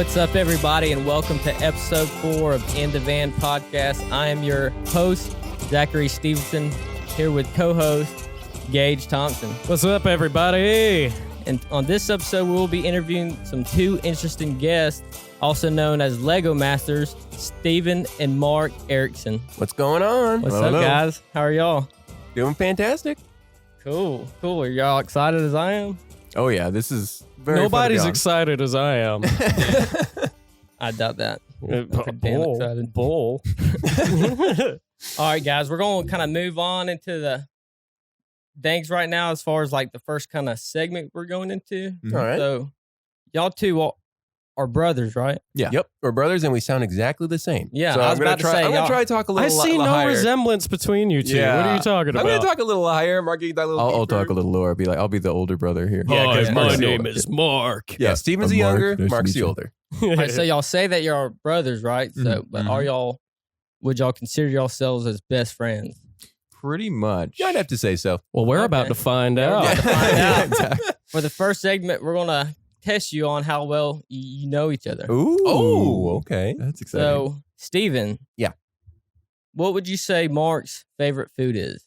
What's up, everybody, and welcome to episode 4 of In the Van podcast. I am your host, Zachary Stevenson, here with co-host Gage Thompson. What's up, everybody? And on this episode, we will be interviewing two interesting guests, also known as Lego Masters, Steven and Mark Erickson. What's going on? What's up, guys? How are y'all? Doing fantastic. Cool. Are y'all excited as I am? Oh, yeah. This is very Nobody's excited as I am. I doubt that. I'm pretty damn excited. Bull. All right, guys, we're going to kind of move on into the things right now as far as like the first kind of segment we're going into. All right. So y'all two are brothers, right? Yeah. Yep. We're brothers and we sound exactly the same. Yeah. So I was about to say, I'm going to try to talk a little I see no higher. resemblance between you two. Yeah. What are you talking about? I'm going to talk a little higher. Mark, you talk a little I'll deeper. talk a little lower. I'll be the older brother here. Yeah, Hi, 'cause my Mark's the name older. is Mark. Yeah, Steven's the Mark. younger, Nice to Mark's meet the you. older. All right, so y'all say that you're brothers, right? So, but would y'all consider yourselves as best friends? Pretty much. Yeah, I'd have to say so. Well, we're about to find out. about to find out. Exactly. For the first segment, we're going to test you on how well you know each other. Ooh. Oh, okay. That's exciting. So, Steven. Yeah. What would you say Mark's favorite food is?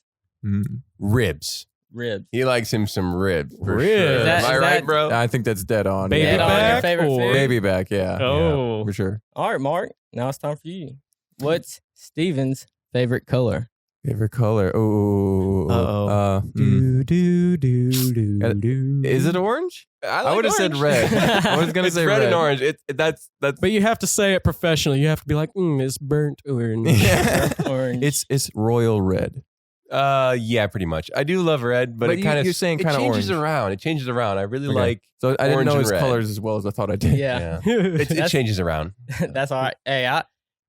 Ribs. Ribs. He likes him some ribs. For Ribs. Sure. Is that- Am I is right, that- bro? I think that's dead on. Baby Dead on your back favorite or- food? Baby back, yeah. Oh. Yeah, for sure. All right, Mark. Now it's time for you. What's Steven's favorite color? Favorite color. Oh. Uh-oh. Is it orange? I would have said red. I was gonna It's say red red. and orange. That's But you have to say it professionally. You have to be like, it's burnt orange. Yeah. Orange. It's royal red. yeah, pretty much. I do love red, but it kind of you're saying it kind of changes orange. around. It changes around. I really Okay. like So I didn't orange know and his red. colors as well as I thought I did. yeah. it That's- changes around. That's all right. Hey,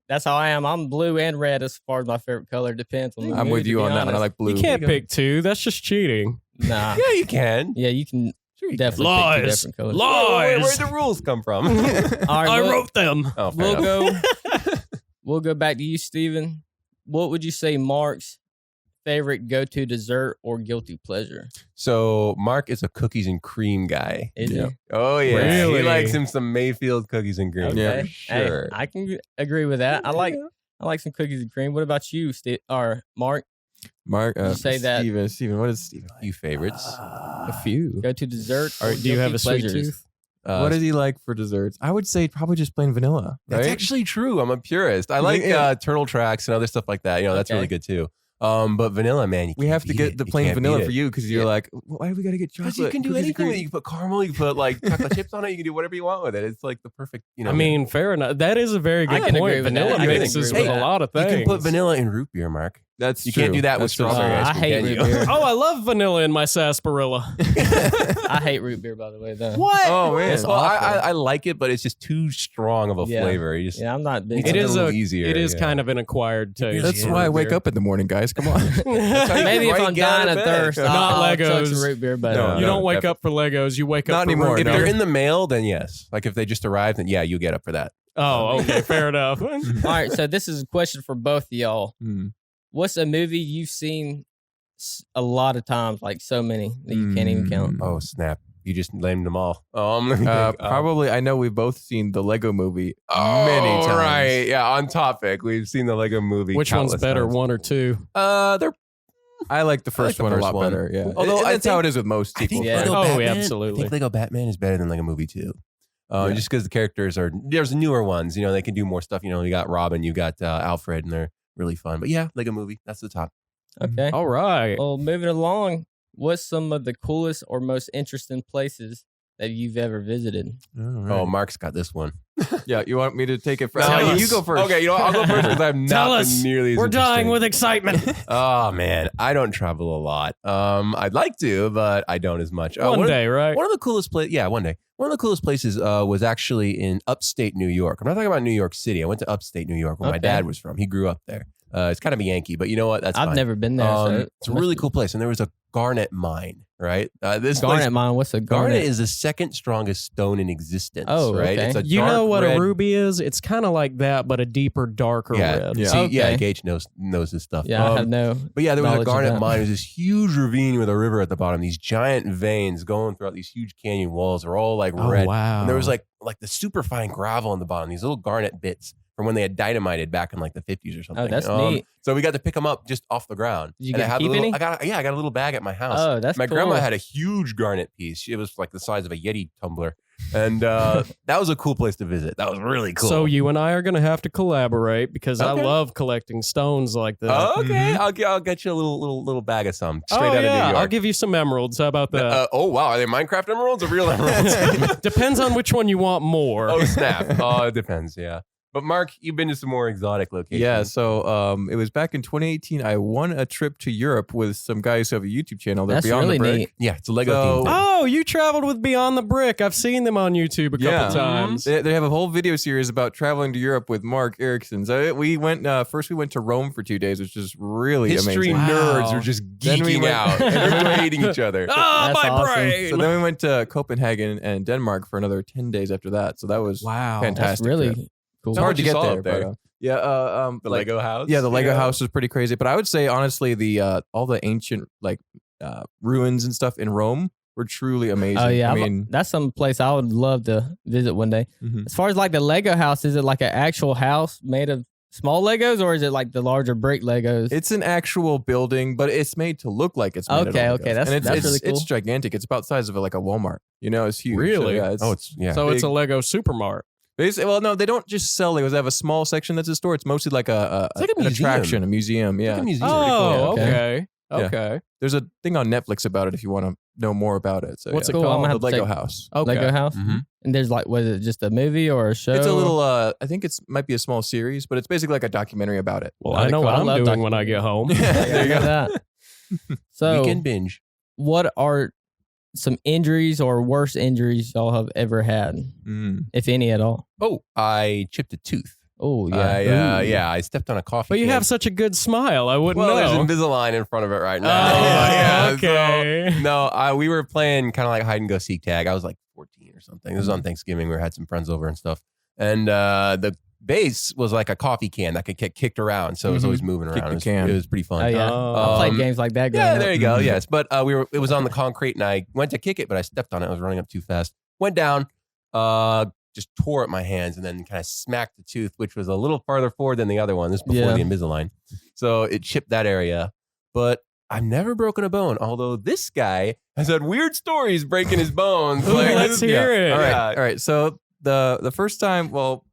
that's how I am. I'm blue and red as far as my favorite color. Depends on the I'm mood, with to you be on that one. I honest. like blue. You can't pick two. That's just cheating. Nah. Yeah, you can. Yeah, you can Sure you definitely pick two Lies. different colors. Where'd the rules come from? All right, I wrote them. Oh, fair we'll enough. we'll go back to you, Steven. What would you say Mark's favorite go-to dessert or guilty pleasure? So Mark is a cookies and cream guy. Is Yeah. he? Oh yeah, Really? he likes him some Mayfield cookies and cream. Okay. Yeah, for Hey, sure. I can agree with that. I like some cookies and cream. What about you, or Mark? Mark, You say that- Steven, what is Steven? You favorites? A few. Go-to dessert or Do you have a guilty sweet pleasures? tooth? What does he like for desserts? I would say probably just plain vanilla. That's right? actually true. I'm a purist. I like Yeah. turtle tracks and other stuff like that. You know, that's Okay. really good too. But vanilla, man, We have to get the plain vanilla for you because you're like, why do we got to get chocolate? Because you can do cookies and anything with cream? it. You can put caramel, you can put like chocolate chips on it, you can do whatever you want with it. It's like the perfect, I mean, fair enough. That is a very I good can agree point. with Vanilla that. I can mixes agree with with a that. lot of you things. can put vanilla in root beer, Mark. That's You true. can't do that with That's just- strawberry ice I cream, hate can root you? beer. Oh, I love vanilla in my sarsaparilla. I hate root beer, by the way, though. What? Oh, man. It's Well, awful. I like it, but it's just too strong of a Yeah. flavor. You just Yeah, I'm not big. It's It a is little a easier, It is yeah. kind of an acquired taste. That's Yeah. why I Root wake beer. up in the morning, guys. Come on. Maybe if Right, I'm get out dying of of bed. thirst, Not I'll chug Legos. some root beer, but No, You don't wake up for Legos. You wake Not up for anymore, root If no. beer. they're in the mail, then yes. Like if they just arrived, then yeah, you get up for that. Oh, okay, fair enough. All right, so this is a question for both of y'all. Hmm. What's a movie you've seen a lot of times, like so many that you can't even count? Oh snap! You just named them all. Let me think. Probably, I know we've both seen the Lego movie many times. Right? Yeah, on topic. We've seen the Lego movie. Which one's countless better, times. one or two? They're. I like the first the one a first lot one. better. Yeah, Although I that's how think- it is with most I sequels. think Yeah. Lego Oh, Batman, absolutely. I think Lego Batman is better than Lego Movie 2. Yeah. Just because the characters are there's newer ones. You know, they can do more stuff. You know, you got Robin, you got Alfred, and they're really fun. But yeah, Lego Movie. That's the top. Okay. All right. Well, moving along, what's some of the coolest or most interesting places that you've ever visited? Oh, Mark's got this one. yeah. You want me to take it first? Tell No, us. you go first. Okay, you know, I'll go first because I've Tell not us. been nearly as We're dying interesting. with excitement. Oh man, I don't travel a lot. I'd like to, but I don't as much. One of- day, right? One of the coolest places, yeah, one day. One of the coolest places was actually in upstate New York. I'm not talking about New York City. I went to upstate New York where my Okay. dad was from. He grew up there. It's kind of a Yankee, but you know what? That's I've fine. never been there. So It's a really cool place. And there was a garnet mine right? This Garnet place, mine. What's a garnet? garnet is the second strongest stone in existence. Oh, right? okay. It's a You dark know what red. a ruby is? It's kind of like that, but a deeper, darker red. Yeah. See, yeah, Okay. Gage knows his stuff. Yeah, I have no. But yeah, there was a knowledge of garnet that. mine. It was this huge ravine with a river at the bottom. These giant veins going throughout these huge canyon walls. They're all like Oh, red. wow. And there was like the super fine gravel on the bottom. These little garnet bits from when they had dynamited back in like the 50s or something. Oh, that's neat. So we got to pick them up just off the ground. Did you And get I had to a keep little, any? I got a little bag at my house. Oh, that's my cool. grandma had a huge garnet piece. It was like the size of a Yeti tumbler. And that was a cool place to visit. That was really cool. So you and I are going to have to collaborate because I Okay. love collecting stones like that. Oh, okay, Mhm. I'll get you a little bag of some straight Oh, out of New yeah. York. I'll give you some emeralds. How about that? Oh wow, are they Minecraft emeralds or real emeralds? Depends on which one you want more. Oh snap! Oh, it depends. Yeah, but Mark, you've been to some more exotic locations. Yeah, so it was back in 2018. I won a trip to Europe with some guys who have a YouTube channel. They're That's Beyond really the Brick. neat. yeah, it's a Lego So- theme. thing. Oh, you traveled with Beyond the Brick. I've seen them on YouTube a couple Yeah. times. They have a whole video series about traveling to Europe with Mark Erickson. So we went first. We went to Rome for 2 days, which is really History amazing. Wow. nerds are just Then we geeking went- out and hating each other. Oh, That's my awesome. brain. So then we went to Copenhagen and Denmark for another 10 days after that. So that was wow. fantastic. That's really trip. cool. It's hard what to you get saw there. up there. But, yeah, The like- Lego house. Yeah, the Lego house was pretty crazy. But I would say honestly, the all the ancient ruins and stuff in Rome were truly amazing. Oh yeah, I mean, that's some place I would love to visit one day. Mhm. As far as like the Lego house, is it like an actual house made of small Legos, or is it like the larger brick Legos? it's an actual building, but it's made to look like it's made Okay, out of okay, Legos. that's- And it's, that's it's, really cool. It's gigantic. It's about the size of like a Walmart. You know, it's huge. Really? So, yeah, it's, Oh, it's yeah. So it's a big. Lego Supermart. well, no, they don't just sell Legos. They have a small section that's a store. It's mostly like It's like a an museum. attraction, a museum. Yeah. Like a museum. Oh, cool. okay. Yeah. Okay. There's a thing on Netflix about it if you want to know more about it. So What's yeah. it Cool, I'm called? gonna The have to Lego check- House. Okay. Lego house. Mhm. And there's like, was it just a movie or a show? It's a little. I think it's might be a small series, but it's basically like a documentary about it. Well, That'd I be know cool. what I I'm love doing when I get home. There you go. That. So, Weekend binge. what are some injuries or worse injuries y'all have ever had, Mm. if any at all? Oh, I chipped a tooth. Oh yeah. Yeah, I stepped on a coffee. But you can. have such a good smile. I wouldn't Well, there's know. Invisalign in front of it right Oh, now. Yeah, okay. so- no, we were playing kind of like hide and go seek tag. I was like 14 or something. This was on Thanksgiving. We had some friends over and stuff. And the base was like a coffee can that could get kicked around. So it was always moving Kick around. the It was, can. it was pretty fun. Oh yeah. Oh. I played Um, games like that. Growing Yeah, up. there you go. Mhm. Yes, but it was on the concrete, and I went to kick it, but I stepped on it. I was running up too fast. Went down, just tore up my hands, and then kind of smacked the tooth, which was a little farther forward than the other one. This is before Yeah. the Invisalign, so it chipped that area. But I've never broken a bone. Although this guy has had weird stories breaking his bones. Ooh, let's hear it. All right, Yeah. all right. So the first time, well,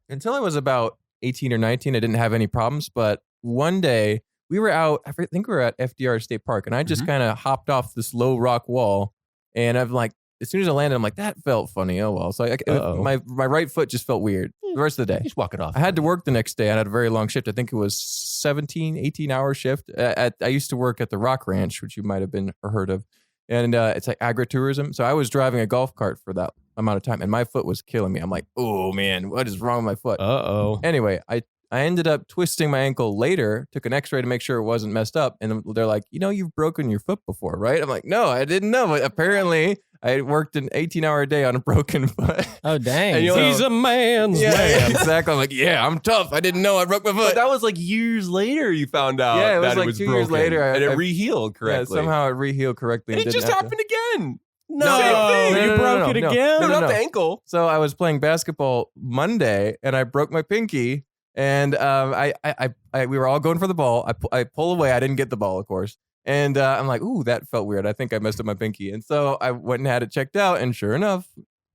until I was about 18 or 19, I didn't have any problems. But one day we were out. I think we were at FDR State Park, and I just kind of hopped off this low rock wall, and I'm like, as soon as I landed, I'm like, that felt funny. Oh well. So Uh-oh. my right foot just felt weird the rest of the day. Just walk it off. I had to work the next day. I had a very long shift. I think it was 17, 18-hour shift. I used to work at the Rock Ranch, which you might have been or heard of. And it's like agritourism. So I was driving a golf cart for that amount of time, and my foot was killing me. I'm like, oh, man, what is wrong with my foot? Uh-oh. Anyway, I ended up twisting my ankle later, took an x-ray to make sure it wasn't messed up. And they're like, you've broken your foot before, right? I'm like, no, I didn't know. But apparently, I worked an 18-hour day on a broken foot. Oh dang. And you're like- He's a man's Yeah, man. exactly. I'm like, yeah, I'm tough. I didn't know I broke my foot. But that was like years later. You found out. Yeah, it was that like it was 2 years broken, later, and it I- rehealed Yeah, correctly. somehow it rehealed correctly. and it didn't just have to- happened again. No, Same thing. you No, no, broke no, it no. again? No, no, not no. the ankle. So I was playing basketball Monday, and I broke my pinky. And we were all going for the ball. I pull away. I didn't get the ball, of course. And I'm like, ooh, that felt weird. I think I messed up my pinky. And so I went and had it checked out. And sure enough,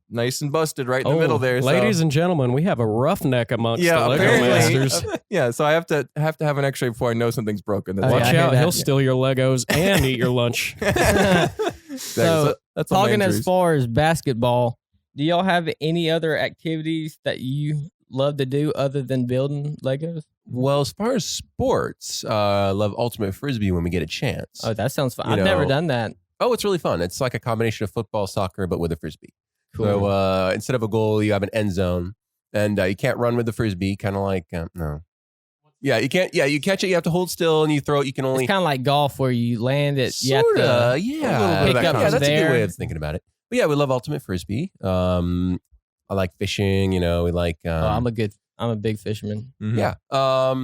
nice and busted right in the middle there. So, Ladies and gentlemen, we have a roughneck amongst yeah, the Lego apparently, masters. yeah. So I have to have an X-ray before I know something's broken. Oh, yeah, I Watch hear out, that. he'll steal your Legos and eat your lunch. So, that's all my talking as injuries. far as basketball, do y'all have any other activities that you love to do other than building Legos? Well, as far as sports, I love ultimate frisbee when we get a chance. Oh, that sounds fun. You I've never know, done that. Oh, it's really fun. It's like a combination of football, soccer, but with a frisbee. Cool. So instead of a goal, you have an end zone, and you can't run with the frisbee. Kind of like no. Yeah, you can't. Yeah, you catch it. You have to hold still, and you throw it. You can only It's kind of like golf where you land it. You have sorta. to Yeah, pick up yeah, from that's a there. good way of thinking about it. But yeah, we love ultimate frisbee. I like fishing. You know, we like. I'm a big fisherman. Mhm. Yeah.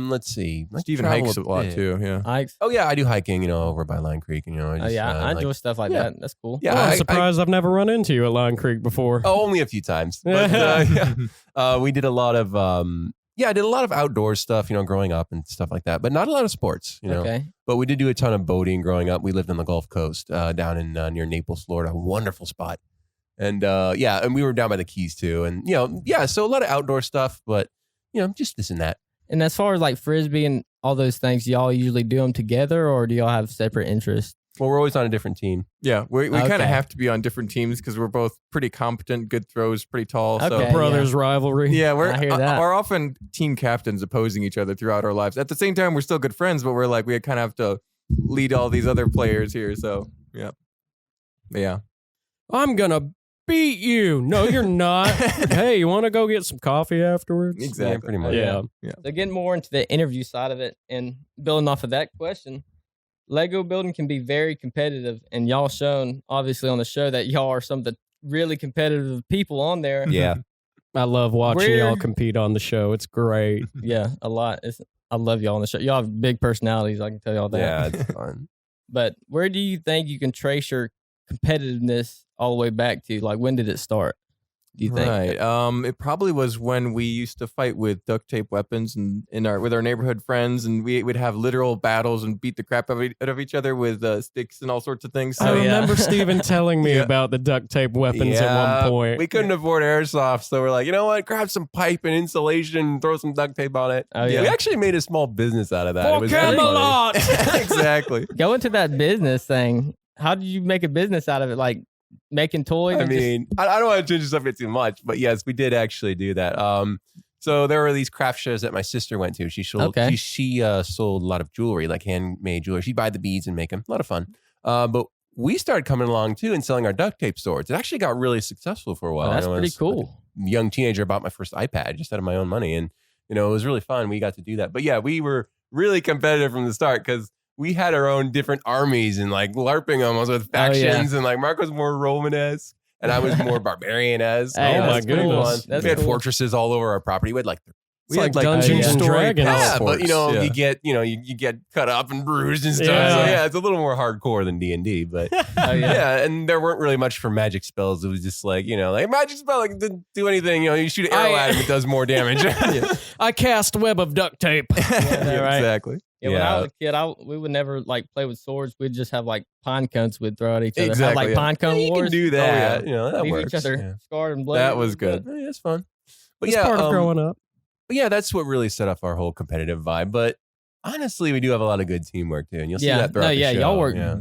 Let's see. Like Steven travel hikes a lot bit. too. Yeah. Oh yeah, I do hiking. You know, over by Line Creek. And, you know, I just, I enjoy like- stuff like yeah. that. That's cool. Yeah, Well, I'm I- surprised I've never run into you at Line Creek before. Oh, only a few times. But, yeah. We did a lot of I did a lot of outdoor stuff, you know, growing up and stuff like that, but not a lot of sports, you know. Okay. But we did do a ton of boating growing up. We lived on the Gulf Coast, down in near Naples, Florida. Wonderful spot. And and we were down by the Keys too. And so a lot of outdoor stuff, but just this and that. And as far as like frisbee and all those things, y'all usually do them together, or do y'all have separate interests? Well, we're always on a different team. Yeah, we kind of Okay. have to be on different teams because we're both pretty competent, good throws, pretty tall. So Okay. Brothers rivalry. yeah, I hear that. we're often team captains opposing each other throughout our lives. At the same time, we're still good friends, but we're like we kind of have to lead all these other players here. So yeah. I'm gonna beat you. No, you're not. Hey, you want to go get some coffee afterwards? Exactly. Yeah, pretty much. Yeah. So getting more into the interview side of it and building off of that question, Lego building can be very competitive, and y'all shown obviously on the show that y'all are some of the really competitive people on there. Yeah. I love watching Where- y'all compete on the show. It's great. Yeah, a lot. I love y'all on the show. Y'all have big personalities. I can tell y'all that. Yeah, it's fun. But where do you think you can trace your competitiveness all the way back to? Like, when did it start? Do you think? Right. It probably was when we used to fight with duct tape weapons and with our neighborhood friends, and we would have literal battles and beat the crap out of each other with sticks and all sorts of things. I Oh, yeah. remember Steven telling me Yeah. about the duct tape weapons at one point. We couldn't afford airsoft, so we're like, you know what? Grab some pipe and insulation, throw some duct tape on it. Oh, yeah. We actually made a small business out of that. For It was really funny. Camelot! Exactly. Go into that business thing. How did you make a business out of it? Like making toys? I and just- mean, I don't want to change the subject too much, but yes, we did actually do that. So there were these craft shows that my sister went to. She sold, Okay. she sold a lot of jewelry, like handmade jewelry. She'd buy the beads and make them. A lot of fun. But we started coming along too and selling our duct tape swords. It actually got really successful for a while. Oh, that's I pretty was, cool. like, a young teenager, I bought my first iPad just out of my own money, and it was really fun. We got to do that. But yeah, we were really competitive from the start because we had our own different armies and like LARPing almost with factions, and like Mark was more Romanesque and I was more barbarian-esque. Hey, Oh, my that's pretty goodness. fun. That's we had cool. fortresses all over our property. We had like It's like Dungeons and two-story Dragons. palace yeah, but forts. you get you get cut up and bruised and stuff. Yeah. So yeah, it's a little more hardcore than D&D, but Oh, yeah. yeah, and there weren't really much for magic spells. It was just like magic spell like didn't do anything. You shoot an arrow at him, it does more damage. I cast web of duct tape. Yeah, right. Exactly. Yeah, when I Yeah. was a kid, we would never like play with swords. We'd just have like pine cones we'd throw at each other. Have Exactly, like yeah. pine cone you wars. can do that. That Leave works. each other Yeah. scarred and bloody. That was good. Yeah, that's fun. But It's yeah, part of growing up. but yeah, that's what really set off our whole competitive vibe. But honestly, we do have a lot of good teamwork too, and you'll see Yeah, that throughout no, the yeah, show. y'all work Yeah.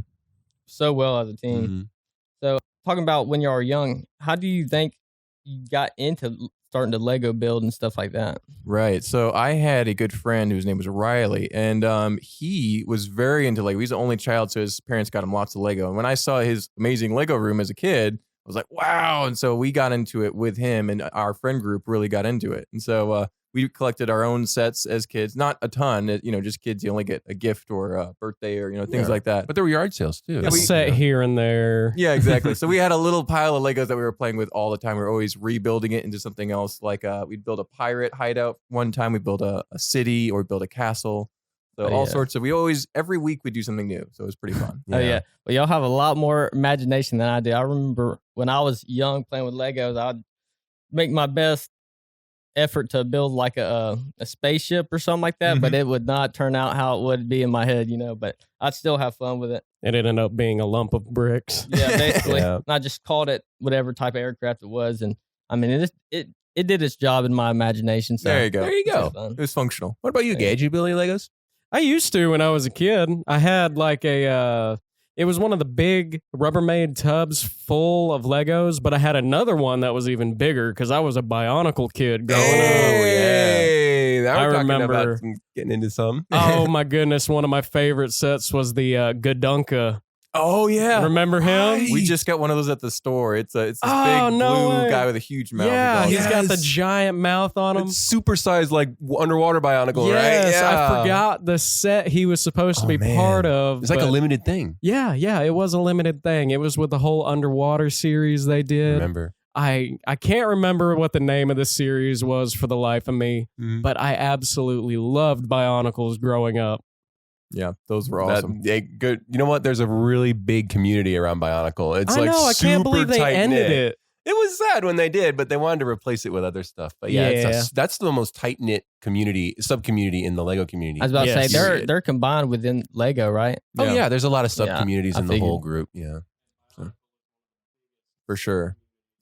so well as a team. Mhm. Talking about when you were young, how do you think you got into starting to Lego build and stuff like that? Right. So I had a good friend whose name was Riley, and he was very into Lego. He's the only child, so his parents got him lots of Lego. And when I saw his amazing Lego room as a kid, I was like, wow. And so we got into it with him, and our friend group really got into it. And so we collected our own sets as kids, not a ton, just kids. You only get a gift or a birthday or, things Yeah. like that. But there were yard sales too. A set here and there. Yeah, exactly. So we had a little pile of Legos that we were playing with all the time. We were always rebuilding it into something else. Like we'd build a pirate hideout one time. We built a city or build a castle. So Oh, all yeah. sorts of. Every week we do something new. So it was pretty fun. Oh yeah, well y'all have a lot more imagination than I do. I remember when I was young playing with Legos, I'd make my best effort to build like a spaceship or something like that, but it would not turn out how it would be in my head, But I'd still have fun with it. It ended up being a lump of bricks. Yeah, basically. Yeah. And I just called it whatever type of aircraft it was, and I mean it did its job in my imagination. So There you go. There you it's go. just fun. It was functional. What about you, Gage? You build any Legos? I used to when I was a kid. I had like it was one of the big Rubbermaid tubs full of Legos, but I had another one that was even bigger because I was a Bionicle kid growing up. Hey, now I we're talking remember- about getting into some. Oh my goodness, one of my favorite sets was the Gadunka. Oh yeah. Remember him? We just got one of those at the store. It's this Oh, big no blue way. guy with a huge mouth. Yeah, He's he's all- got the Yes. giant mouth on him. It's supersized like underwater Bionicle, right? Yes, Yeah. I forgot the set he was supposed to Oh, be man. part of. It's like a but- limited thing. Yeah, it was a limited thing. It was with the whole underwater series they did. Remember? I can't remember what the name of the series was for the life of me, Mhm. but I absolutely loved Bionicles growing up. Yeah, those were awesome. Good. You know what? There's a really big community around Bionicle. It's I like know, I can't super believe they tight-knit. ended it. It was sad when they did, but they wanted to replace it with other stuff. But yeah, Yeah. that's the most tight knit community, sub community in the Lego community. I was about to Yes. say they're combined within Lego, right? Oh yeah, there's a lot of sub communities I in the figured. whole group. Yeah. For sure.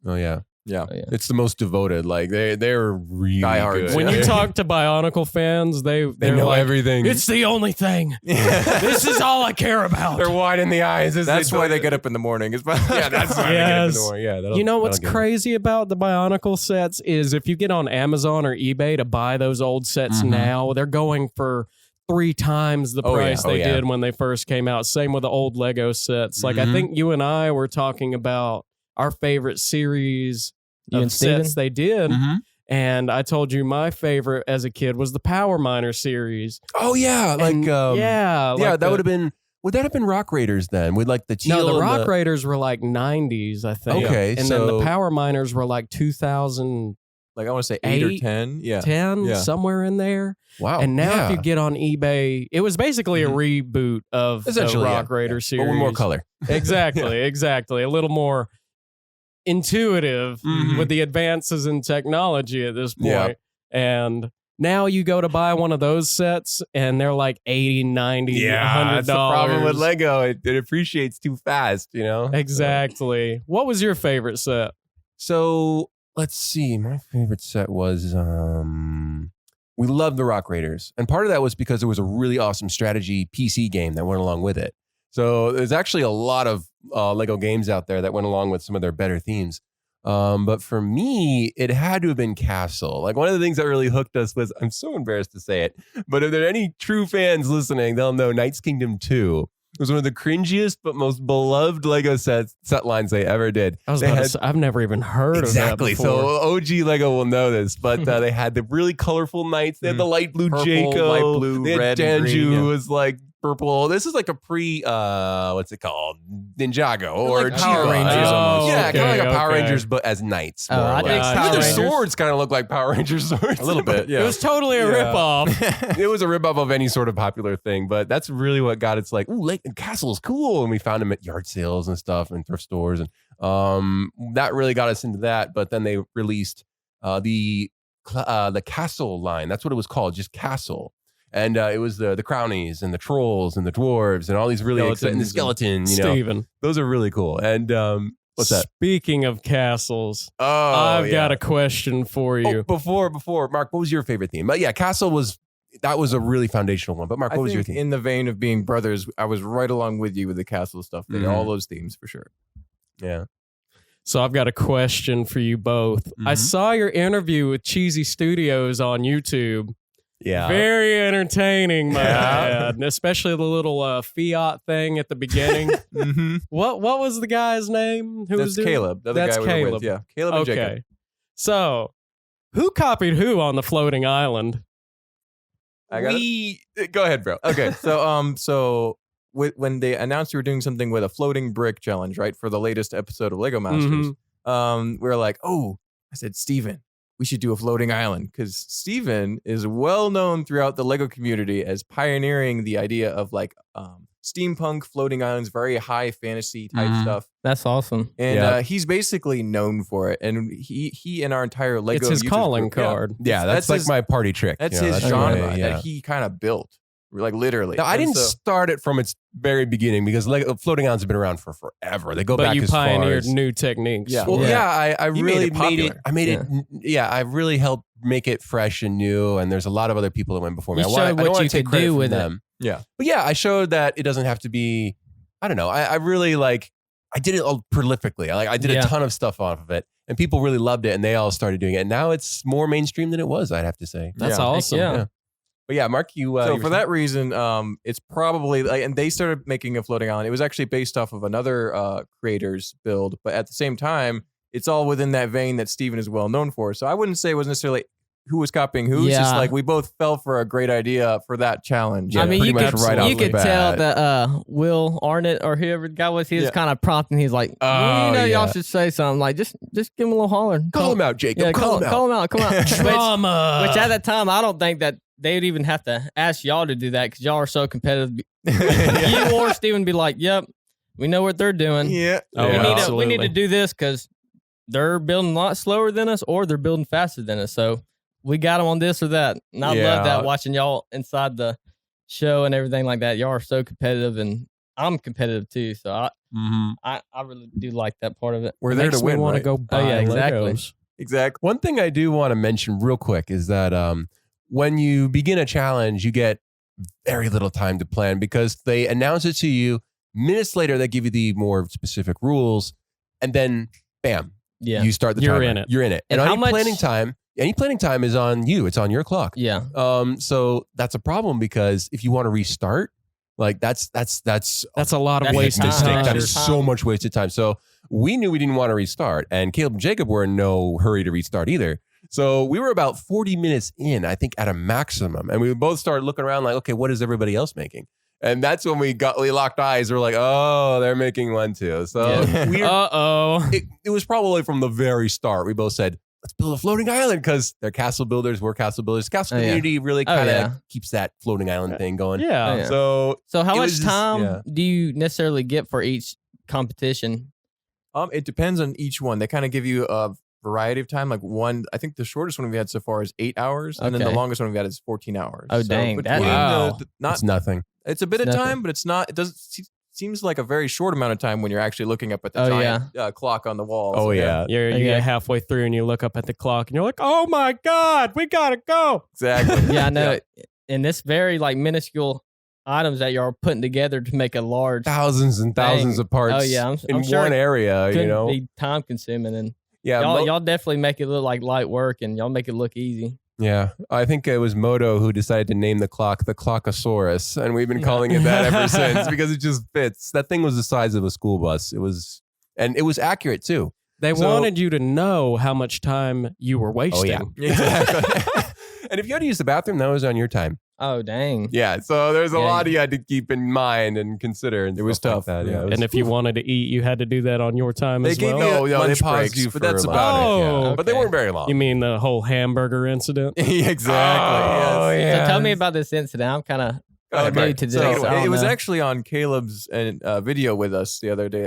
Oh yeah. Yeah. Oh, yeah. It's the most devoted. Like they're really Diehards. good. When you They- talk to Bionicle fans, they they're know like, everything. it's the only thing. This is all I care about. They're wide in the eyes. as That's why they do get up in the morning. It's Yeah, that's why they get up in the Yes. morning. Yeah. You know what's that'll get it. crazy about the Bionicle sets is if you get on Amazon or eBay to buy those old sets Mhm. now, they're going for 3 times the Oh, yeah. price Oh, they yeah. did when they first came out. Same with the old Lego sets. Like I Mhm. think you and I were talking about our favorite series You of and Steven? sets they did. Mhm. And I told you my favorite as a kid was the Power Miner series. Oh yeah, like And, yeah, yeah, like that would have been. Would that have been Rock Raiders then? With like the teal. no, the and Rock Raiders were like 90s, I think. Okay, and then so- the Power Miners were like 2010, like I want to say 8 or 8, 10. Yeah. somewhere in there. Wow. And now yeah. if you get on eBay, it was basically a reboot of the Essentially, Rock yeah, Raider yeah. series. But with more color. Exactly, exactly. A little more intuitive Mhm. with the advances in technology at this point. Yeah. And now you go to buy one of those sets and they're like 80, 90, $100. that's the problem with Lego. It appreciates too fast, you know? Exactly. What was your favorite set? So let's see. My favorite set was we loved the Rock Raiders. And part of that was because it was a really awesome strategy PC game that went along with it. So there's actually a lot of Lego games out there that went along with some of their better themes. But for me, it had to have been Castle. Like one of the things that really hooked us was, I'm so embarrassed to say it, but if there are any true fans listening, they'll know Knights Kingdom 2 was one of the cringiest but most beloved Lego set lines they ever did. I was They about to had- say, I've never even heard Exactly. of that before. So OG Lego will know this, but they had the really colorful knights. They had the light blue Purple, Jaco, light blue, they had red, and Danju, green, yeah. who was like purple. This is like a pre, what's it called? Ninjago or like Power Chiba. Rangers almost. Yeah, kind of like a Power okay. Rangers, but as knights. Oh, more or I think less. Power Even the Rangers- swords kind of look like Power Ranger swords. A little bit. Yeah. It was totally a Yeah. ripoff. It was a ripoff of any sort of popular thing, but that's really what got it's like, ooh, Lake and Castle's cool. And we found them at yard sales and stuff and thrift stores. And that really got us into that. But then they released the Castle line. That's what it was called, just Castle. And it was the crownies and the trolls and the dwarves and all these really exciting, the skeleton, you know, Steven, those are really cool. And what's that? Speaking of castles, Oh, I've got a question for you. before Mark, what was your favorite theme? But yeah, Castle was a really foundational one. But Mark, I what was your think theme? in the vein of being brothers, I was right along with you with the Castle stuff. They Mhm. all those themes for sure. Yeah. So I've got a question for you both. I Mhm. saw your interview with Cheesy Studios on YouTube. Yeah. Very entertaining, my Yeah. dad. Especially the little Fiat thing at the beginning. Mm-hmm. What was the guy's name? Who was That's doing- Caleb. The other That's guy we were Caleb. with. Yeah. Caleb and Jacob. Okay. So, who copied who on the floating island? I got Go ahead, bro. Okay, so when they announced you were doing something with a floating brick challenge, right, for the latest episode of Lego Masters, we were like, oh, I said, Steven, we should do a floating island because Steven is well known throughout the Lego community as pioneering the idea of like steampunk floating islands, very high fantasy type Mhm. stuff, That's awesome. and Yeah. he's basically known for it. And he and our entire Lego It's his users calling group- yeah, card. Yeah, that's like his- my party trick. That's you know, his that's genre my- yeah. that he kind of built, like literally. Now, I And didn't so- start it from its very beginning because floating islands have been around for forever. They go But back you as far pioneered as new techniques. Yeah. Well, Yeah. I He made really it made it. popular. I made it. Yeah, I really helped make it fresh and new. And there's a lot of other people that went before me. You I wanna- showed I don't what wanna you take could credit do from with it. them. Yeah. But yeah, I showed that it doesn't have to be. I don't know. I really like. I did it all prolifically. I did Yeah. a ton of stuff off of it, and people really loved it, and they all started doing it. And now it's more mainstream than it was. I'd have to say. That's Yeah. awesome. Yeah. Yeah. But yeah, Mark, you So you for that reason, it's probably like, and they started making a floating island. It was actually based off of another creator's build, but at the same time, it's all within that vein that Steven is well known for. So I wouldn't say it was necessarily who was copying who. It's just Yeah. like we both fell for a great idea for that challenge. Yeah, I mean, pretty you much could, right off you the could bat. tell that Will Arnett or whoever the guy was, he was Yeah. kind of prompting. He's like, Oh, you know, yeah. y'all should say something. Like, just give him a little holler. call him out, Jacob. Yeah, call him out. call him out. Come out. Drama. Which at that time, I don't think that they'd even have to ask y'all to do that because y'all are so competitive. You or Steven be like, yep, we know what they're doing. Yeah. Oh, we, yeah. need to, we Absolutely. need to do this because they're building a lot slower than us or they're building faster than us. So we got them on this or that. And I Yeah. love that watching y'all inside the show and everything like that. Y'all are so competitive and I'm competitive too. So I really do like that part of it. We're there Makes to me win, want to right? go buy yeah, exactly. Legos. Exactly. One thing I do want to mention real quick is that when you begin a challenge, you get very little time to plan because they announce it to you. Minutes later, they give you the more specific rules, and then bam, Yeah. you start the You're timer. in it. You're in it. And And how any much- planning time is on you. It's on your clock. Yeah. So that's a problem because if you want to restart, like that's That's a lot of That's wasted time. mistake. time. That is so much wasted time. So we knew we didn't want to restart, and Caleb and Jacob were in no hurry to restart either. So we were about 40 minutes in, I think, at a maximum, and we both started looking around like, okay, what is everybody else making? And that's when we locked eyes. We're like, oh, they're making one too. So Uh-oh. it was probably from the very start. We both said, let's build a floating island because they're castle builders. We're castle builders. Castle Oh, yeah. community really Oh, kind of yeah. keeps that floating island thing going. Yeah. Yeah. So So how It much was just- time yeah. do you necessarily get for each competition? It depends on each one. They kind of give you a variety of time. Like I think the shortest one we've had so far is 8 hours, and then the Okay. longest one we've had is 14 hours. Oh, dang, that- between Wow. it's nothing. it's a bit of Nothing. time, but it's not. It doesn't. Seems like a very short amount of time when you're actually looking up at the Oh, giant clock on the wall. Oh, So, yeah. You Yeah. get halfway through and you look up at the clock and you're like, oh my God, we gotta go. exactly. Yeah, I know. And this very like minuscule items that y'all are putting together to make a large Thousands and thousands Dang. of parts Oh, yeah, in I'm sure one it area, couldn't you know? be time consuming and Yeah. y'all definitely make it look like light work and y'all make it look easy. Yeah, I think it was Moto who decided to name the clock the Clockosaurus, and we've been calling it that ever since because it just fits. That thing was the size of a school bus. It was accurate too. They So- wanted you to know how much time you were wasting. yeah. Exactly. And if you had to use the bathroom, that was on your time. Oh dang. Yeah, so there's a Yeah. lot you had to keep in mind and consider. And It was stuff like tough. that. Yeah, it was- And if you wanted to eat, you had to do that on your time They as gave well. you no, they lunch paused breaks, you but for that's lunch. about it. Yeah. Oh, but they okay. weren't very long. You mean the whole hamburger incident? exactly. Oh, yes. yeah. So tell me about this incident. I'm kind of Go ahead, new Mark. to this. So I don't it was know. actually on Caleb's video with us the other day,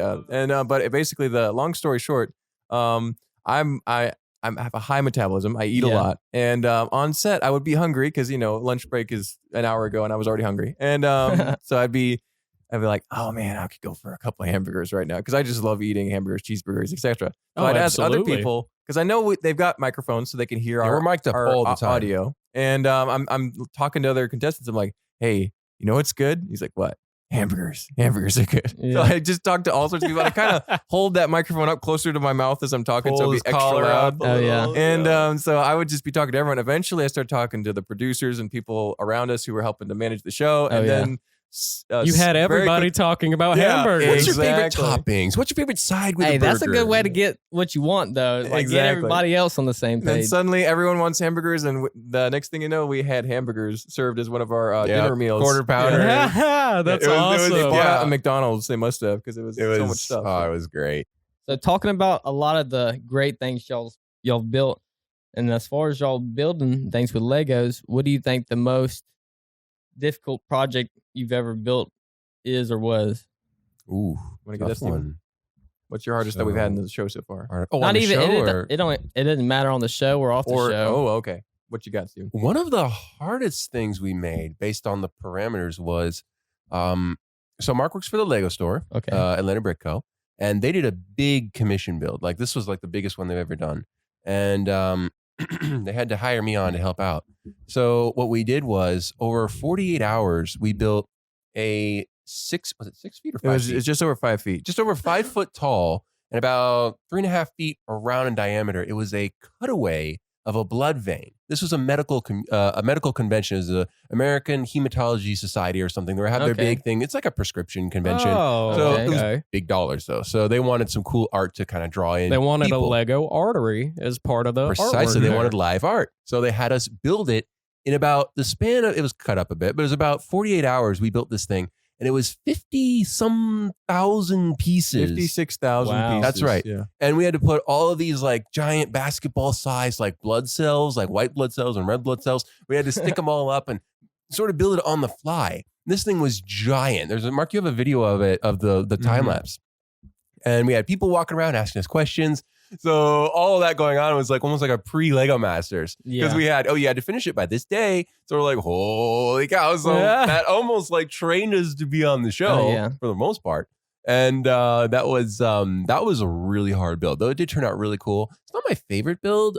but basically, the long story short, I have a high metabolism. I eat a Yeah. lot, and on set, I would be hungry because lunch break is an hour ago, and I was already hungry, and so I'd be like, oh man, I could go for a couple of hamburgers right now because I just love eating hamburgers, cheeseburgers, etc. So Oh, I'd ask other absolutely. people because I know they've got microphones so they can hear Yeah, our we're mic'd up our all the time. audio, and I'm talking to other contestants. I'm like, hey, you know what's good? He's like, what? Hamburgers are good. Yeah. So I just talk to all sorts of people. I kind of hold that microphone up closer to my mouth as I'm talking, so Pull it'd be his extra collar loud. up a Oh, yeah. little, And so I would just be talking to everyone. Eventually, I started talking to the producers and people around us who were helping to manage the show. Oh, And yeah. then You had very everybody quick- talking about Yeah, hamburgers. What's your favorite Exactly. toppings? What's your favorite side with Hey, a burger? that's a good way to get what you want though. Like get Exactly. everybody else on the same Then page. suddenly everyone wants hamburgers, and the next thing you know, we had hamburgers served as one of our Yeah, dinner meals. quarter pounder. Yeah. That's It was- awesome. They bought Yeah. out at McDonald's. They must have because it was so much stuff. Oh, it was great. So talking about a lot of the great things y'all built, and as far as y'all building things with Legos, what do you think the most difficult project you've ever built is or was? Ooh, Wanna get that, tough Steven? one. What's your hardest that we've had in the show so far? Oh, on Not the even show, it, or- it doesn't matter on the show or off the Or show. okay. What you got, Steven? One of the hardest things we made based on the parameters was, so Mark works for the Lego store, Okay. Atlanta Brick Co. And they did a big commission build. Like this was like the biggest one they've ever done. And they had to hire me on to help out. So what we did was over 48 hours, we built a 6 feet or 5 feet? It's just over 5 feet. Just over 5 foot tall and about 3.5 feet around in diameter. It was a cutaway of a blood vein. This was a medical convention. It was the American Hematology Society or something. They had their big thing. It's like a prescription convention. Oh, so okay. it was big dollars though. So they wanted some cool art to kind of draw in. They wanted people. a Lego artery as part of the Precisely. artwork They there. wanted live art. So they had us build it in about the span of, it was cut up a bit, but it was about 48 hours we built this thing. And it was 50-some thousand pieces. 56,000 Wow. pieces. That's right. Yeah. And we had to put all of these like giant basketball size like blood cells, like white blood cells and red blood cells. We had to stick them all up and sort of build it on the fly. This thing was giant. Mark, you have a video of it, of the time lapse. And we had people walking around asking us questions. So all of that going on was like almost like a pre-Lego Masters. Because we had, you had to finish it by this day. So we're like, holy cow. So that almost like trained us to be on the show for the most part. And that was a really hard build. Though it did turn out really cool. It's not my favorite build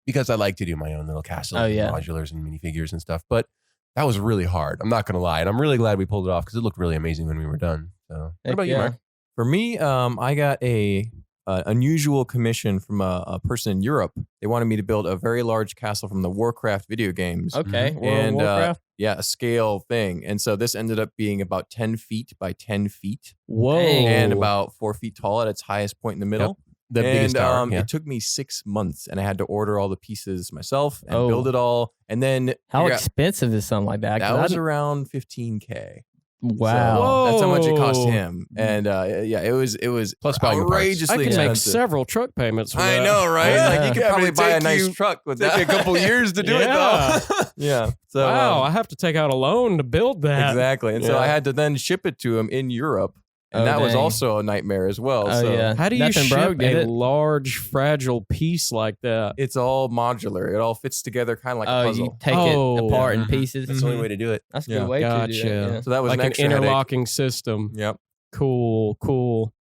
because I like to do my own little castle and modulars and minifigures and stuff. But that was really hard. I'm not going to lie. And I'm really glad we pulled it off because it looked really amazing when we were done. So what about you, Mark? For me, I got a unusual commission from a person in Europe. They wanted me to build a very large castle from the Warcraft video games. Okay. And Warcraft? a scale thing. And so this ended up being about 10 feet by 10 feet. Whoa. And about 4 feet tall at its highest point in the middle. The biggest tower. It took me 6 months and I had to order all the pieces myself and build it all. And then how expensive is something like that? That was around $15,000. Wow. So that's how much it cost him. And it was plus outrageously I can expensive. make several truck payments for that. I know, right? Like you could probably buy a nice truck with that. Take a couple years to do it though. Yeah. So wow, I have to take out a loan to build that. Exactly. And so I had to then ship it to him in Europe. And that was also a nightmare as well. How do you ship a large, fragile piece like that? It's all modular. It all fits together kind of like a puzzle. You take it apart in pieces. That's the only way to do it. That's a good way to do it. Yeah. So that was like an interlocking system. Yep. Cool.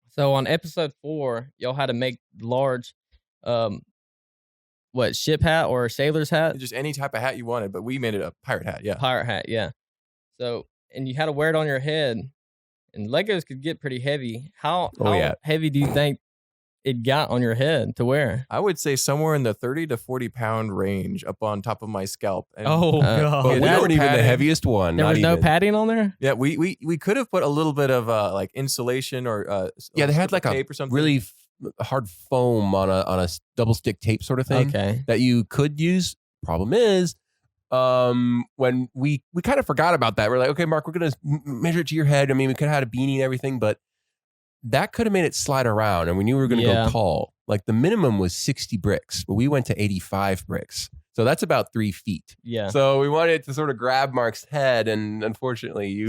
So on episode 4, y'all had to make large, ship hat or sailor's hat? Just any type of hat you wanted, but we made it a pirate hat. Yeah. Pirate hat, yeah. So, and you had to wear it on your head. And Legos could get pretty heavy. How heavy do you think it got on your head to wear? I would say somewhere in the 30 to 40 pound range up on top of my scalp. And, God. But we weren't even the heaviest one. There was no padding on there? Yeah, we could have put a little bit of like insulation or they had like tape a or something. really hard foam on a double stick tape sort of thing that you could use. Problem is, when we kind of forgot about that. We're like, okay, Mark, we're gonna measure it to your head. I mean, we could have had a beanie and everything, but that could have made it slide around. And we knew we were gonna go tall. Like the minimum was 60 bricks, but we went to 85 bricks. So that's about 3 feet. Yeah. So we wanted to sort of grab Mark's head, and unfortunately,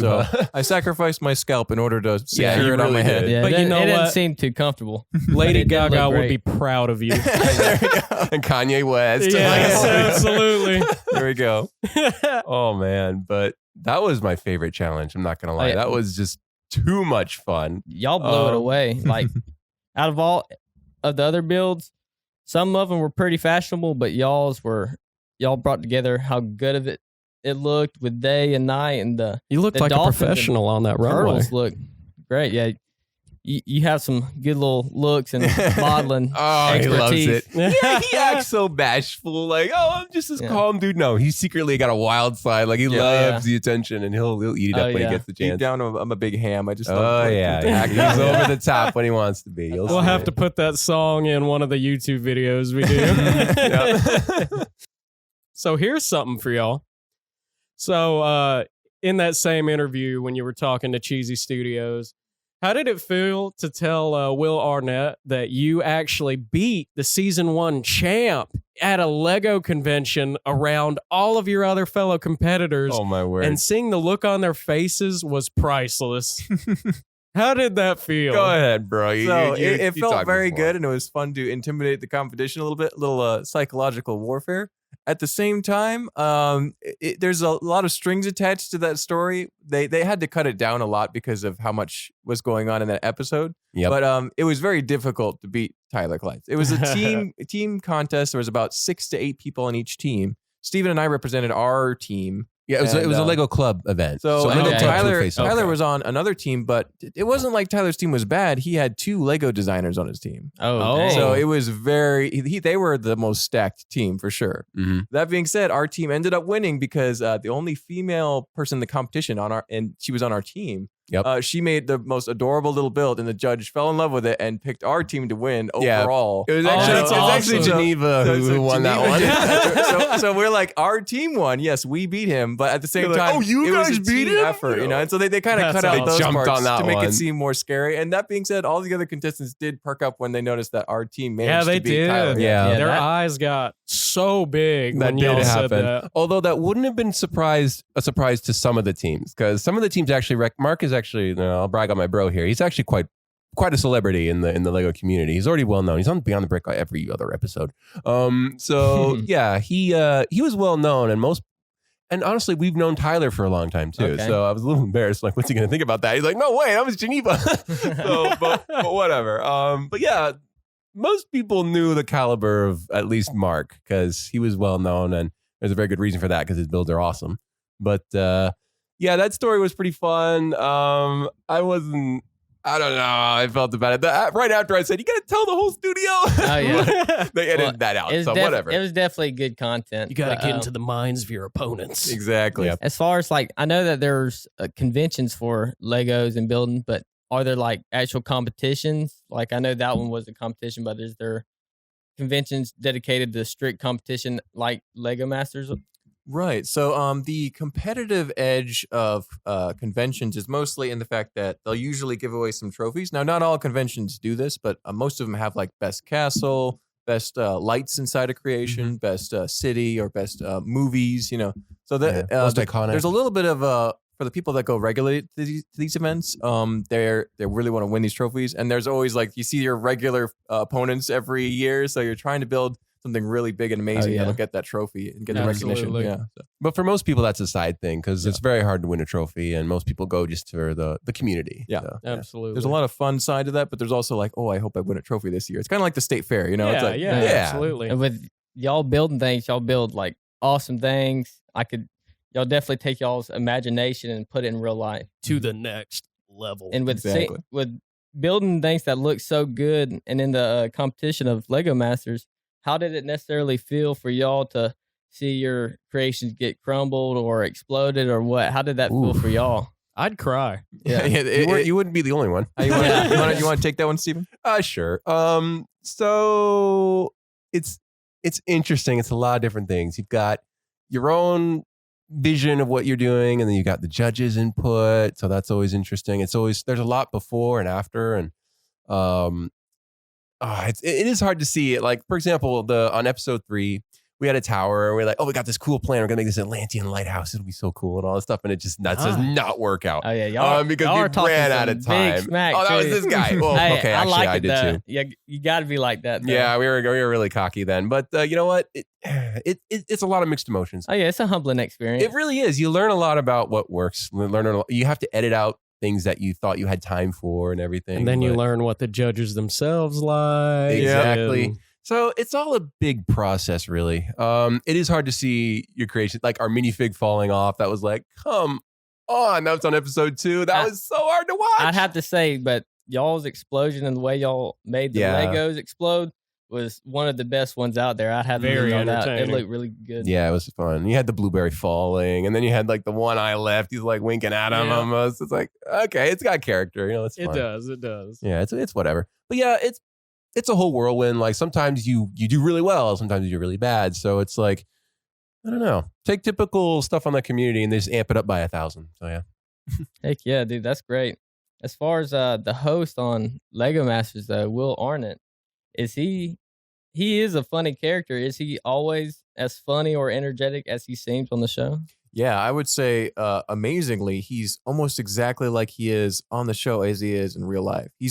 I saccificed my scalp in order to secure it on my head. Yeah, but you know what? It didn't seem too comfortable. Lady Gaga would be proud of you. There we go. And Kanye West. Yes, absolutely. There we go. Oh man, but that was my favorite challenge. I'm not gonna lie. That was just too much fun. Y'all blew it away. Like out of all of the other builds, some of them were pretty fashionable, but y'all brought together how good of it looked with day and night, and you looked like a professional on that runway. Turtles look great. Yeah, you have some good little looks and modeling. He loves expertise. it. Yeah, he acts so bashful, like, I'm just this calm dude. No, he's secretly got a wild side. Like he loves the attention, and he'll eat it up when he gets the chance. Deep down, I'm a big ham. I just he's over the top when he wants to be. We'll have to put that song in one of the YouTube videos we do. So here's something for y'all. So in that same interview when you were talking to Cheesy Studios, how did it feel to tell Will Arnett that you actually beat the season 1 champ at a Lego convention around all of your other fellow competitors? Oh my word. And seeing the look on their faces was priceless. How did that feel? Go ahead, bro. It felt very good, and it was fun to intimidate the competition a little bit, a little psychological warfare. At the same time, there's a lot of strings attached to that story. They had to cut it down a lot because of how much was going on in that episode. Yep. But it was very difficult to beat Tyler Kleitz. It was a team contest. There was about 6 to 8 people on each team. Steven and I represented our team, Yeah, it was a Lego Club event. So Lego okay. Club True Face Tyler Off. was on another team, but it wasn't like Tyler's team was bad. He had 2 Lego designers on his team. Oh, dang. So it was they were the most stacked team for sure. Mhm. That being said, our team ended up winning because the only female person in the competition and she was on our team. Yep. She made the most adorable little build, and the judge fell in love with it and picked our team to win Yeah. overall. It was that's actually awesome. Geneva who won that one. so we're like, our team won. Yes, we beat him, but at the same They're like, time, "Oh, you it was guys a beat team him?" effort, you know. And so they kind of That's cut out awesome. those They jumped parts on that to make one. it seem more scary. And that being said, all the other contestants did perk up when they noticed that our team managed they to beat did. Tyler. Yeah. Yeah, Their that- eyes got so big That when y'all did said happen. that. Although that wouldn't have been a surprise to some of the teams, because some of the teams actually Mark is actually, I'll brag on my bro here. He's actually quite a celebrity in the Lego community. He's already well known. He's on Beyond the Brick every other episode. So yeah, he was well known, and honestly, we've known Tyler for a long time too. Okay. So I was a little embarrassed. Like, what's he going to think about that? He's like, no way, that was Geneva. So, but whatever. But yeah, most people knew the caliber of at least Mark because he was well known, and there's a very good reason for that because his builds are awesome. But yeah, that story was pretty fun. I don't know how I felt about it. Right after I said, you got to tell the whole studio. Oh, yeah. They edited Well, that out. It was So whatever. It was definitely good content. You got to but, get into the minds of your opponents. Exactly. Yep. As far as like, I know that there's conventions for Legos and building, but are there like actual competitions? Like, I know that one was a competition, but is there conventions dedicated to strict competition like Lego Masters? Right. So the competitive edge of conventions is mostly in the fact that they'll usually give away some trophies. Now, not all conventions do this, but most of them have like best castle, best lights inside a creation, best city, or best movies, you know. So that most iconic. there's a little bit of for the people that go regularly to these events, they really want to win these trophies. And there's always like, you see your regular opponents every year. So you're trying to build something really big and amazing yeah. that'll get that trophy and get the Absolutely. recognition. Yeah. So. But for most people, that's a side thing because it's very hard to win a trophy, and most people go just for the community. Yeah. So, Absolutely. There's a lot of fun side to that, but there's also like, oh, I hope I win a trophy this year. It's kind of like the state fair, you know? Yeah, It's like, yeah, Yeah. absolutely. And with y'all building things, y'all build like awesome things. Y'all definitely take y'all's imagination and put it in real life. To the next level. And with Exactly. with building things that look so good, and in the competition of Lego Masters, how did it necessarily feel for y'all to see your creations get crumbled or exploded or what? How did that feel for y'all? I'd cry. Yeah. you wouldn't be the only one. You want to take that one, Steven? Sure. So it's interesting. It's a lot of different things. You've got your own vision of what you're doing, and then you got the judges' input. So that's always interesting. There's a lot before and after, and it is hard to see it. Like, for example, on episode 3, we had a tower, and we're like, oh, we got this cool plan. We're gonna make this Atlantean lighthouse. It'll be so cool and all this stuff. And it just does not work out. Oh yeah, y'all Because y'all we are talking ran out some of big time. smack, Oh, that was too. this guy. Well, Hey, okay, I actually, like I it did though. too. Yeah, you got to be like that. Though. Yeah, we were really cocky then, but you know what? It's a lot of mixed emotions. Oh yeah, it's a humbling experience. It really is. You learn a lot about what works. You have to edit out things that you thought you had time for and everything. And then you but- learn what the judges themselves like. Exactly. and- So it's all a big process, really. It is hard to see your creation, like our minifig falling off. That was like, come on. That was on episode 2. That was so hard to watch. I'd have to say, but y'all's explosion and the way y'all made the Yeah. Legos explode was one of the best ones out there. I'd have to Very give y'all that. It entertaining. looked really good. Yeah, it was fun. You had the blueberry falling, and then you had like the one eye left. He's like winking at him Yeah. almost. It's like, okay, it's got character. It's It fun. does. It does. Yeah, it's whatever. But yeah, it's a whole whirlwind. Like sometimes you do really well, sometimes you do really bad. So it's like, I don't know. Take typical stuff on the community and they just amp it up by 1,000. So yeah. Heck yeah, dude, that's great. As far as the host on Lego Masters, though, Will Arnett, he is a funny character. Is he always as funny or energetic as he seems on the show? Yeah, I would say amazingly, he's almost exactly like he is on the show as he is in real life. He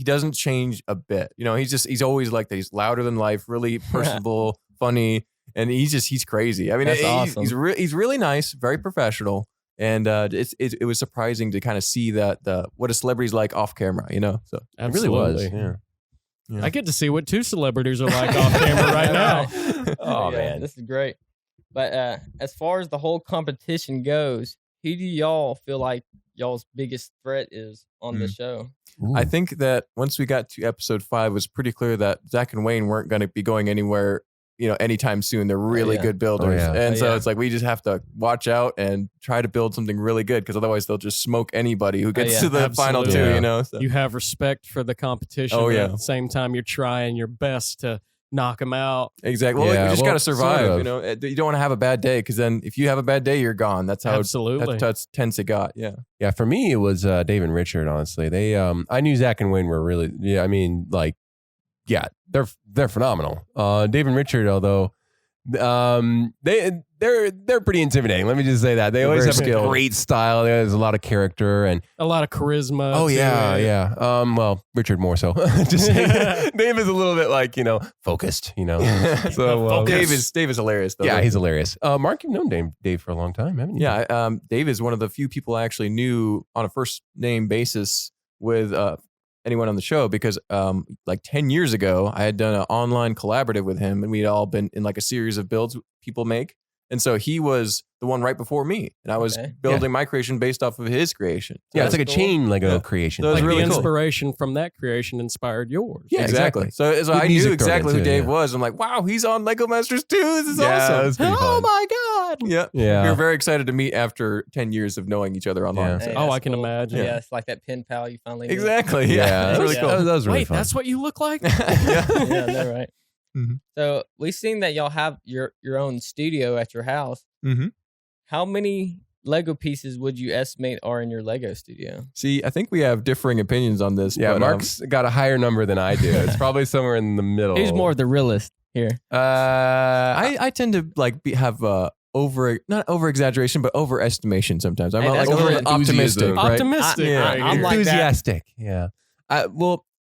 doesn't change a bit. He's always like that. He's louder than life, really personable, funny, and he's crazy. I mean, That's awesome. he's really nice, very professional, and it was surprising to kind of see that what a celebrity's like off camera. So It really was. Absolutely. Yeah. Yeah. I get to see what 2 celebrities are like off camera right now. Oh, Yeah, man. this is great. But as far as the whole competition goes, who do y'all feel like y'all's biggest threat is on the show? I think that once we got to episode 5, it was pretty clear that Zach and Wayne weren't going to be going anywhere, anytime soon. They're really good builders. And so it's like, we just have to watch out and try to build something really good, because otherwise they'll just smoke anybody who gets to the final two, So. You have respect for the competition. Oh, yeah. At the same time, you're trying your best to knock them out. Exactly. Well, you just got to survive. sort of. You don't want to have a bad day, because then if you have a bad day, you're gone. That's how Absolutely. that's tends to got. Yeah. Yeah, for me it was Dave and Richard. Honestly, they I knew Zach and Wayne were really they're phenomenal. Dave and Richard, although they're pretty intimidating. Let me just say that they always have a great style. There's a lot of character and a lot of charisma. Oh yeah. Well, Richard more so. Just saying. Dave is a little bit focused. So Dave is hilarious though. Yeah, he's hilarious. Mark, you've known Dave for a long time, haven't you? Yeah. Dave is one of the few people I actually knew on a first name basis with anyone on the show, because 10 years ago I had done an online collaborative with him, and we'd all been in a series of builds people make. And so he was the one right before me, and I was building my creation based off of his creation. So yeah, it's like a chain Lego creation. So it was really the cool. inspiration from that creation inspired yours. Yeah, exactly. So I knew exactly who Dave was. I'm like, wow, he's on Lego Masters too. This is awesome. Oh my God. Yeah. Yeah. We were very excited to meet after 10 years of knowing each other online. Yeah. Hey, I that's can cool. imagine. Yeah, it's like that pen pal you finally knew. Exactly. Yeah. That's really cool. That was really Wait, fun. that's what you look like? Yeah. Yeah, that's right. Mhm. So we've seen that y'all have your own studio at your house. Mm-hmm. How many Lego pieces would you estimate are in your Lego studio? See, I think we have differing opinions on this. Yeah, but, Mark's got a higher number than I do. It's probably somewhere in the middle. Who's more of the realist here? I tend to have not over exaggeration, but overestimation sometimes. I'm Hey, a that's little over optimistic. Right? Optimistic. Yeah. right I'm here. like that. enthusiastic. Yeah. It's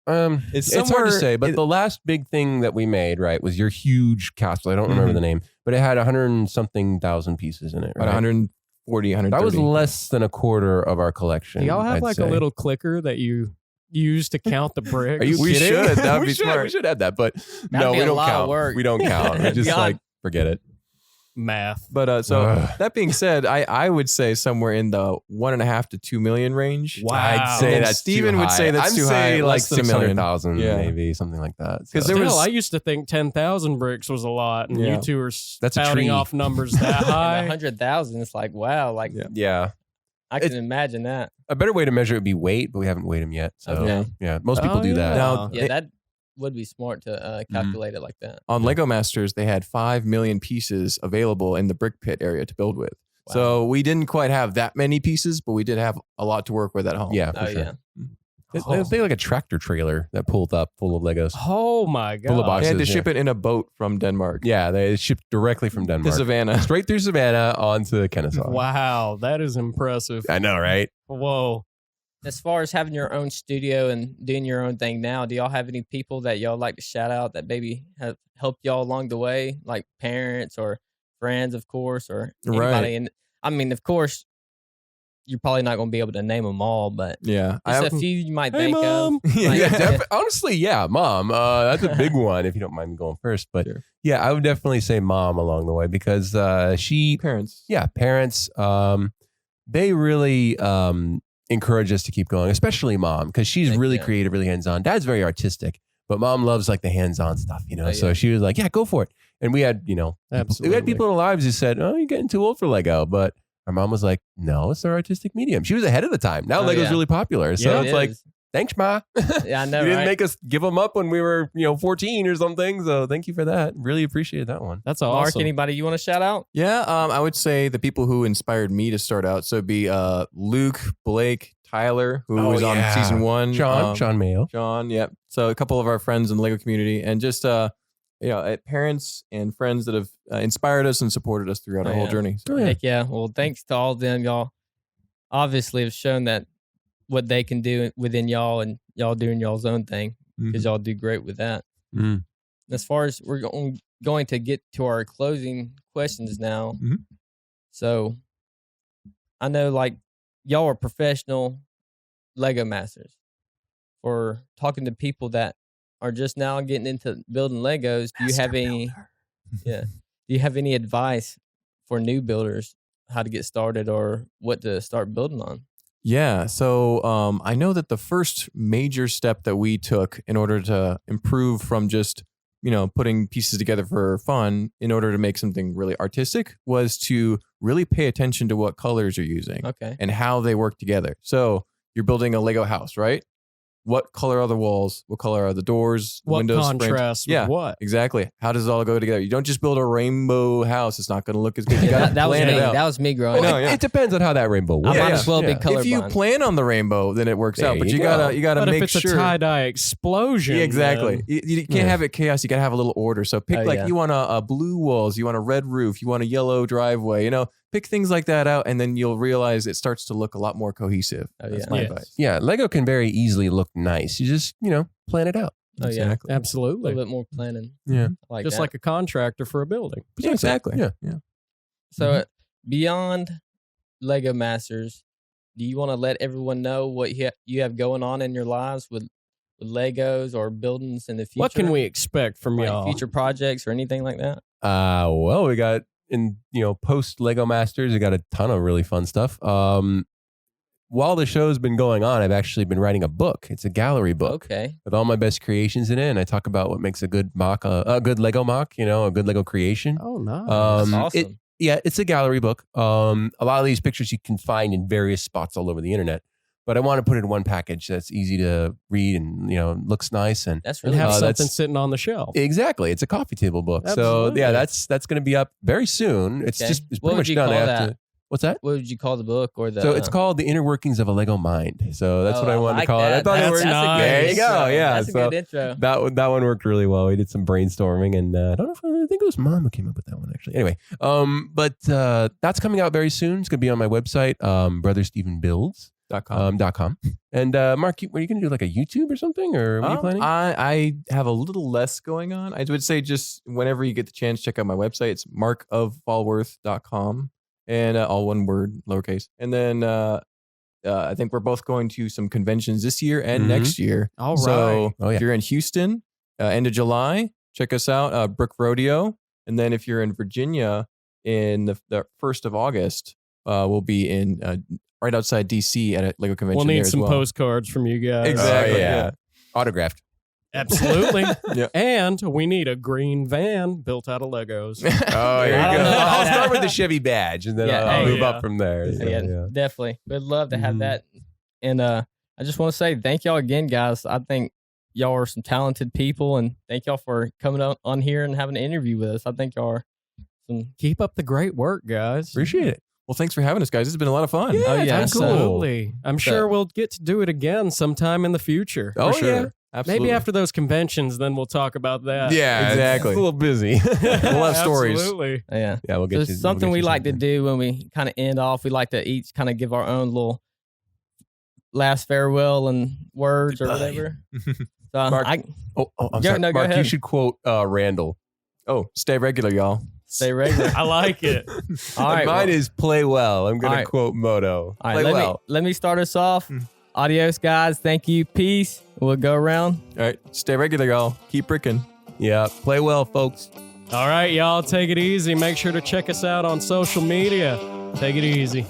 hard to somewhere- say, but the last big thing that we made, right, was your huge castle. I don't remember the name, but it had 100 and something thousand pieces in it. About Right? 140, 130. That was less than a quarter of our collection. Do y'all have I'd a say. little clicker that you use to count the bricks? Are you We kidding? should. That would we be should. smart. We should add that, but That'd be we a don't lot of count. work. We don't count. We just God. forget it. Math? But that being said, I would say somewhere in the 1.5 to 2 million range. Wow. I'd say And that's Steven too would high. say that's I'd too say high, like less than a million. 600,000, Yeah. maybe something like that. 'Cause So- there was- Still, I used to think 10,000 bricks was a lot, and Yeah. you two are That's a spouting tree. off numbers that And high. 100,000. It's like, wow. Like, Yeah. yeah, I can imagine that. a better way to measure it would be weight, but we haven't weighed them yet. So Okay. yeah, most people Oh, do that. yeah. Now, Yeah, that would be smart to calculate it like that. on Lego Masters, they had 5 million pieces available in the brick pit area to build with. Wow. So we didn't quite have that many pieces, but we did have a lot to work with at home. Yeah, for Oh, sure. yeah. They like a tractor trailer that pulled up full of Legos. Oh my Full of God. boxes. They had to yeah. ship it in a boat from Denmark Yeah, they shipped directly from to Denmark, Savannah. straight through Savannah onto Kennesaw. Wow, that is impressive. I know, right? Whoa. As far as having your own studio and doing your own thing now, do y'all have any people that y'all like to shout out that maybe have helped y'all along the way, like parents or friends, of course, or anybody? Right. And I mean, of course, you're probably not going to be able to name them all, but Yeah. just a few you might Hey, think Mom. of. Yeah. Like, Honestly, yeah, Mom. That's a big one. If you don't mind me going first, but Sure. yeah, I would definitely say Mom along the way because she, Parents. yeah, parents, they really encourage us to keep going, especially Mom because she's Heck really yeah. creative, really hands-on. Dad's very artistic, but Mom loves like the hands-on stuff, Oh, So yeah. she was like, "Yeah, go for it." And we had, we Absolutely. had people in our lives who said, "Oh, you're getting too old for Lego," but our mom was like, "No, it's our artistic medium." She was ahead of the time. Now Oh, Lego's yeah. really popular, so Yeah, it's it like, is. thanks, Ma. Yeah, I know, You didn't right? make us give them up when we were, 14 or something. So thank you for that. Really appreciate that one. That's Mark, awesome. anybody you want to shout out? Yeah, I would say the people who inspired me to start out. So it'd be Luke, Blake, Tyler, who Oh, was on yeah. season 1. Sean Mayo. John, yep. So a couple of our friends in the Lego community, and just parents and friends that have inspired us and supported us throughout our Oh, whole yeah. journey. So, Yeah. Heck yeah. Well, thanks to all of them. Y'all obviously have shown that what they can do within y'all and y'all doing y'all's own thing because y'all do great with that. Mhm. As far as we're going to get to our closing questions now. Mhm. So I know like y'all are professional Lego masters. For talking to people that are just now getting into building Legos, do you have any do you have any advice for new builders how to get started or what to start building on? Yeah. So I know that the first major step that we took in order to improve from just, putting pieces together for fun in order to make something really artistic was to really pay attention to what colors you're using Okay. and how they work together. So you're building a Lego house, right? What color are the walls? What color are the doors, What windows, frames? contrast with Yeah, what? exactly. How does it all go together? You don't just build a rainbow house. It's not going to look as good. You got to that was plan me. it out. That was me growing Well, up. yeah. it depends on how that rainbow I works. might as well be Yeah. colorblind. If you plan on the rainbow, then it works There out. But you you go. gotta But make if it's sure. a tie-dye explosion, Yeah, exactly. then- You can't have it chaos. You got to have a little order. So pick Oh, yeah. you want a blue walls, you want a red roof, you want a yellow driveway. Pick things like that out, and then you'll realize it starts to look a lot more cohesive. Oh, That's yeah. my Yes. advice. Yeah, Lego can very easily look nice. You just, plan it out. Oh, yeah. Exactly. A absolutely. little bit more planning. Yeah. I like Just that. like a contractor for a building. Yeah, exactly. Yeah. So beyond Lego Masters, do you want to let everyone know what you have going on in your lives with Legos or buildings in the future? What can we expect from like y'all? future projects or anything like that? Well, we got post Lego Masters, we got a ton of really fun stuff. While the show's been going on, I've actually been writing a book. It's a gallery book Okay. with all my best creations in it, and I talk about what makes a good mock, a good Lego mock, a good Lego creation. Oh, nice. That's awesome. It's a gallery book. A lot of these pictures you can find in various spots all over the internet, but I want to put it in one package that's easy to read and looks nice and That's and really have awesome. something sitting on the shelf. exactly. It's a coffee table book. Absolutely. So yeah, that's going to be up very soon. It's Okay. it's What pretty would much you done. I call have that? to. What's that? What would you call the book or the? So it's called The Inner Workings of a Lego Mind. So that's Oh, what I wanted like to call it. I that. thought it That's worked. nice. There you go. Yeah. That's a So good intro. that one worked really well. We did some brainstorming, and I don't know if I think it was Mom who came up with that one actually. Anyway, but that's coming out very soon. It's gonna be on my website, brotherstevenbuilds.com. .com. And Mark, are you gonna do like a YouTube or something, or what are you planning? I have a little less going on. I would say just whenever you get the chance, check out my website. It's markoffallworth.com and all one word, lowercase. And then I think we're both going to some conventions this year and Mhm. next year. All So Oh, yeah. if you're in Houston, end of July, check us out, Brook Rodeo. And then if you're in Virginia in the 1st of August, we'll be in right outside DC at a Lego convention. We'll there need as some well. postcards from you guys. Exactly. yeah. Autographed. Absolutely. Yeah. And we need a green van built out of Legos. Oh, I don't know about I'll that. start with the Chevy badge, and then Yeah, I'll hey, move yeah. up from there. So, yeah, definitely. We'd love to have Mhm. that. And I just want to say thank y'all again, guys. I think y'all are some talented people, and thank y'all for coming on here and having an interview with us. I think y'all are some. Keep up the great work, guys. Appreciate it. Well, thanks for having us, guys. This has been a lot of fun. Oh, yeah, sounds cool. Absolutely. I'm sure we'll get to do it again sometime in the future. Oh, For sure. yeah. Absolutely. Maybe after those conventions, then we'll talk about that. Yeah, exactly. It's a little busy. We'll have stories. Absolutely. Yeah. Yeah, we'll get There's you. something we'll we get you like to something. do when we kind of end off. We like to each kind of give our own little last farewell and words or Goodbye. whatever. So Mark, I Oh, I'm Go- sorry. no, go Mark, you ahead. should quote Randall. Oh, stay regular, y'all. stay regular. I like it. All right. Mine is play well. I'm going All to right. quote Moto. All right, Play let well. me start us off. Adios, guys. Thank you. Peace. We'll go around. All right. Stay regular, y'all. Keep bricking. Yeah, play well, folks. All right, y'all, take it easy. Make sure to check us out on social media. Take it easy.